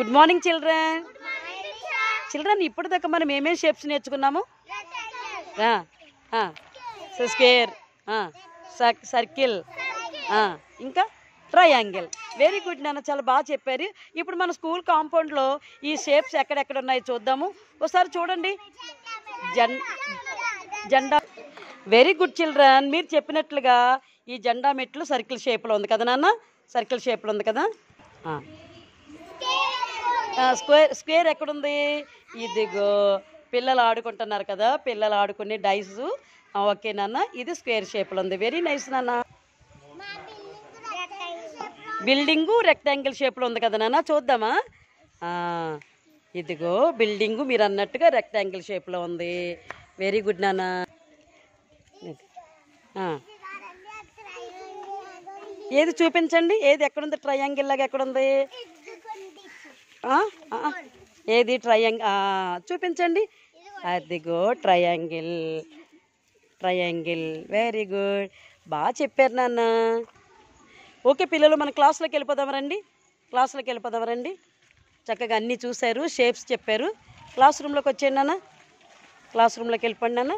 Good morning children. Children ఇప్పటిదాకా మనం ఏమేమి షేప్స్ నేర్చుకున్నాము? స్క్వేర్, సర్కిల్, ఇంకా ట్రయాంగిల్. వెరీ గుడ్ నాన్న, చాలా బాగా చెప్పారు. ఇప్పుడు మన స్కూల్ కాంపౌండ్లో ఈ షేప్స్ ఎక్కడెక్కడ ఉన్నాయో చూద్దాము. ఒకసారి చూడండి. జెండా. వెరీ గుడ్ చిల్డ్రన్, మీరు చెప్పినట్లుగా ఈ జెండా మెట్లు సర్కిల్ షేప్లో ఉంది కదా నాన్న? సర్కిల్ షేప్లో ఉంది కదా. స్క్వేర్ ఎక్కడుంది? ఇదిగో పిల్లలు ఆడుకుంటున్నారు కదా, పిల్లలు ఆడుకునే డైస్. ఓకే నాన్న, ఇది స్క్వేర్ షేప్లో ఉంది. వెరీ నైస్ నాన్న. బిల్డింగు రెక్టాంగిల్ షేప్లో ఉంది కదా నాన్న, చూద్దామా? ఇదిగో బిల్డింగు మీరు అన్నట్టుగా రెక్టాంగిల్ షేప్లో ఉంది. వెరీ గుడ్ నాన్న. ఏది చూపించండి, ఏది ఎక్కడుంది? ట్రయాంగిల్ లాగా ఎక్కడుంది? ఏది చూపించండి. అదిగో ట్రయాంగిల్. ట్రయాంగిల్. వెరీ గుడ్, బాగా చెప్పారు నాన్న. ఓకే పిల్లలు, మన క్లాస్లోకి వెళ్ళిపోదాం రండి. చక్కగా అన్నీ చూశారు, షేప్స్ చెప్పారు. క్లాస్ రూమ్లోకి వచ్చేయండి నాన్న. క్లాస్ రూమ్లోకి వెళ్ళిపోండి నాన్న.